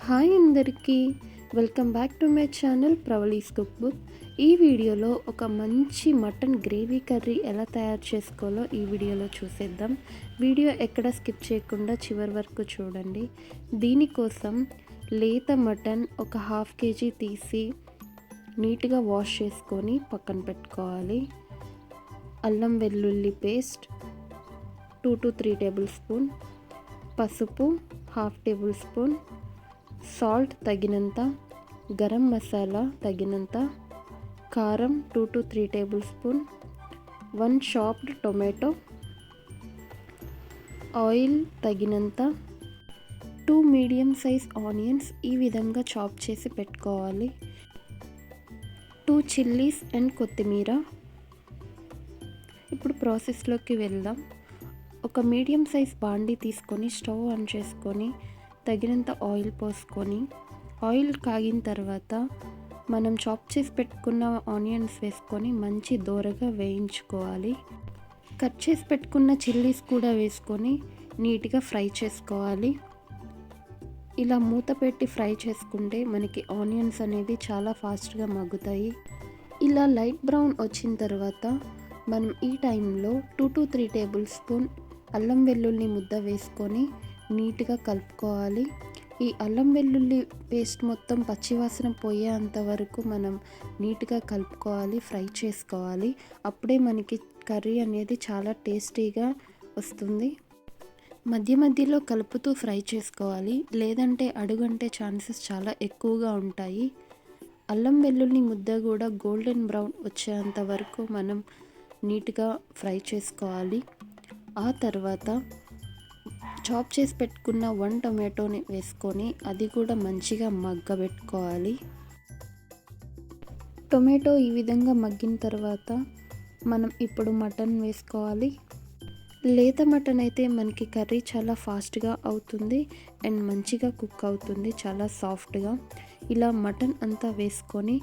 Hi అందరికీ, welcome back to my channel Pravali's cook book. ఈ వీడియోలో ఒక మంచి మటన్ గ్రేవీ కర్రీ ఎలా తయారు చేసుకోవాలో ఈ వీడియోలో చూసేద్దాం. వీడియో ఎక్కడ స్కిప్ చేయకుండా చివరి వరకు చూడండి. దీనికోసం లేత మటన్ ఒక 1/2 kg తీసి నీట్గా వాష్ చేసుకొని పక్కన పెట్టుకోవాలి. అల్లం వెల్లుల్లి పేస్ట్ 2 to 3 టేబుల్ స్పూన్, పసుపు 1/2 టేబుల్ స్పూన్, సాల్ట్ తగినంత, గరం మసాలా తగినంత, కారం 2 to 3 table spoon, 1 chopped tomato, oil తగినంత, 2 మీడియం సైజ్ ఆనియన్స్ ఈ విధంగా చాప్ చేసి పెట్టుకోవాలి, 2 చిల్లీస్ అండ్ కొత్తిమీర. ఇప్పుడు ప్రాసెస్లోకి వెళ్దాం. ఒక మీడియం సైజ్ బాండీ తీసుకొని స్టవ్ ఆన్ చేసుకొని తగినంత ఆయిల్ పోసుకొని, ఆయిల్ కాగిన తర్వాత మనం చాప్ చేసి పెట్టుకున్న ఆనియన్స్ వేసుకొని మంచి దోరగా వేయించుకోవాలి. కట్ చేసి పెట్టుకున్న చిల్లీస్ కూడా వేసుకొని నీట్గా ఫ్రై చేసుకోవాలి. ఇలా మూత పెట్టి ఫ్రై చేసుకుంటే మనకి ఆనియన్స్ అనేది చాలా ఫాస్ట్గా మగ్గుతాయి. ఇలా లైట్ బ్రౌన్ వచ్చిన తర్వాత మనం ఈ టైంలో 2 to 3 టేబుల్ స్పూన్ అల్లం వెల్లుల్లి ముద్ద వేసుకొని నీట్గా కలుపుకోవాలి. ఈ అల్లం వెల్లుల్లి పేస్ట్ మొత్తం పచ్చివాసన పోయేంత వరకు మనం నీట్గా కలుపుకోవాలి, ఫ్రై చేసుకోవాలి. అప్పుడే మనకి కర్రీ అనేది చాలా టేస్టీగా వస్తుంది. మధ్య మధ్యలో కలుపుతూ ఫ్రై చేసుకోవాలి, లేదంటే అడుగంటే ఛాన్సెస్ చాలా ఎక్కువగా ఉంటాయి. అల్లం వెల్లుల్లి ముద్ద కూడా గోల్డెన్ బ్రౌన్ వచ్చేంత వరకు మనం నీట్గా ఫ్రై చేసుకోవాలి. ఆ తర్వాత చాప్ చేసి పెట్టుకున్న 1 టొమాటోని వేసుకొని అది కూడా మంచిగా మగ్గబెట్టుకోవాలి. టొమాటో ఈ విధంగా మగ్గిన తర్వాత మనం ఇప్పుడు మటన్ వేసుకోవాలి. లేత మటన్ అయితే మనకి కర్రీ చాలా ఫాస్ట్గా అవుతుంది అండ్ మంచిగా కుక్ అవుతుంది, చాలా సాఫ్ట్గా. ఇలా మటన్ అంతా వేసుకొని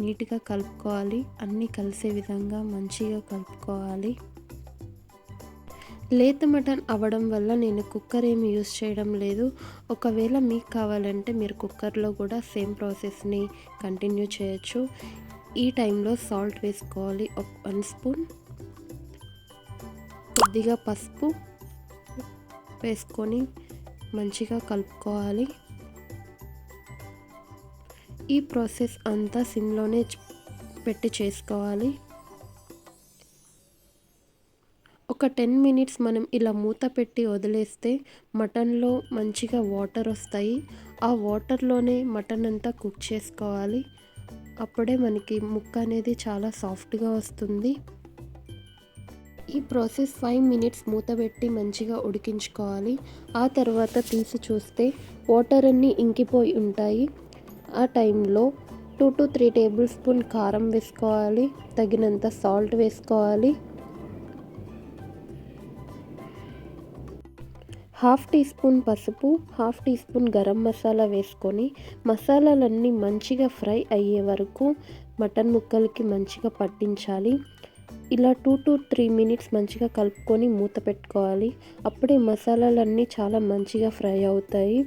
నీట్గా కలుపుకోవాలి, అన్నీ కలిసే విధంగా మంచిగా కలుపుకోవాలి. లేత మటన్ అవ్వడం వల్ల నేను కుక్కర్ ఏమి యూస్ చేయడం లేదు. ఒకవేళ మీకు కావాలంటే మీరు కుక్కర్లో కూడా సేమ్ ప్రాసెస్ని కంటిన్యూ చేయొచ్చు. ఈ టైంలో సాల్ట్ వేసుకోవాలి, 1 స్పూన్, కొద్దిగా పసుపు వేసుకొని మంచిగా కలుపుకోవాలి. ఈ ప్రాసెస్ అంతా సిమ్లోనే పెట్టి చేసుకోవాలి. ఒక 10 minutes మనం ఇలా మూత పెట్టి వదిలేస్తే మటన్లో మంచిగా వాటర్ వస్తాయి. ఆ వాటర్లోనే మటన్ అంతా కుక్ చేసుకోవాలి. అప్పుడే మనకి ముక్క అనేది చాలా సాఫ్ట్గా వస్తుంది. ఈ ప్రాసెస్ 5 minutes మూత పెట్టి మంచిగా ఉడికించుకోవాలి. ఆ తర్వాత తీసి చూస్తే వాటర్ అన్నీ ఇంకిపోయి ఉంటాయి. ఆ టైంలో 2 to 3 టేబుల్ స్పూన్ కారం వేసుకోవాలి, తగినంత సాల్ట్ వేసుకోవాలి, 1/2 టీ స్పూన్ పసుపు, 1/2 టీ స్పూన్ గరం మసాలా వేసుకొని మసాలాలన్నీ మంచిగా ఫ్రై అయ్యే వరకు మటన్ ముక్కలకి మంచిగా పట్టించాలి. ఇలా 2 to 3 minutes మంచిగా కలుపుకొని మూత పెట్టుకోవాలి. అప్పుడే మసాలాలన్నీ చాలా మంచిగా ఫ్రై అవుతాయి.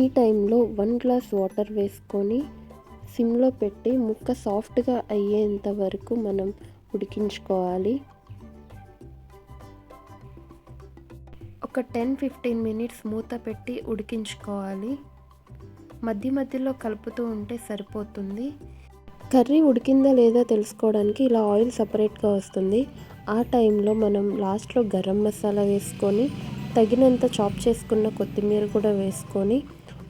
ఈ టైంలో 1 గ్లాస్ వాటర్ వేసుకొని సిమ్లో పెట్టి ముక్క సాఫ్ట్గా అయ్యేంత వరకు మనం ఉడికించుకోవాలి. ఒక 10-15 minutes మూత పెట్టి ఉడికించుకోవాలి. మధ్య మధ్యలో కలుపుతూ ఉంటే సరిపోతుంది. కర్రీ ఉడికిందా లేదా తెలుసుకోవడానికి ఇలా ఆయిల్ సపరేట్గా వస్తుంది. ఆ టైంలో మనం లాస్ట్లో గరం మసాలా వేసుకొని తగినంత చాప్ చేసుకున్న కొత్తిమీర కూడా వేసుకొని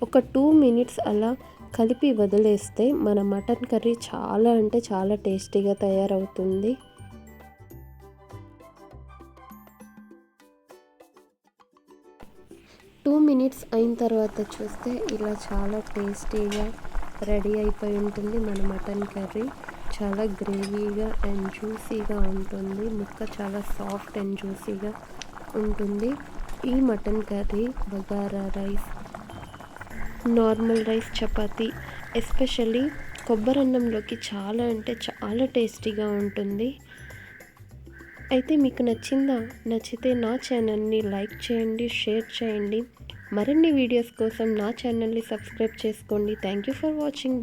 ఒక 2 minutes అలా కలిపి వదిలేస్తే మన మటన్ కర్రీ చాలా అంటే చాలా టేస్టీగా తయారవుతుంది. టూ మినిట్స్ అయిన తర్వాత చూస్తే ఇలా చాలా టేస్టీగా రెడీ అయిపోయి ఉంటుంది మన మటన్ కర్రీ. చాలా గ్రేవీగా అండ్ జ్యూసీగా ఉంటుంది, ముక్క చాలా సాఫ్ట్ అండ్ జ్యూసీగా ఉంటుంది. ఈ mutton curry bagara rice, normal rice, chapati, especially కొబ్బరన్నంలోకి చాలా అంటే చాలా టేస్టీగా ఉంటుంది. అయితే మీకు నచ్చిందా? నచ్చితే నా ఛానల్ని లైక్ చేయండి, షేర్ చేయండి. మరిన్ని వీడియోస్ కోసం నా ఛానల్ని సబ్స్క్రైబ్ చేసుకోండి. Thank you for watching.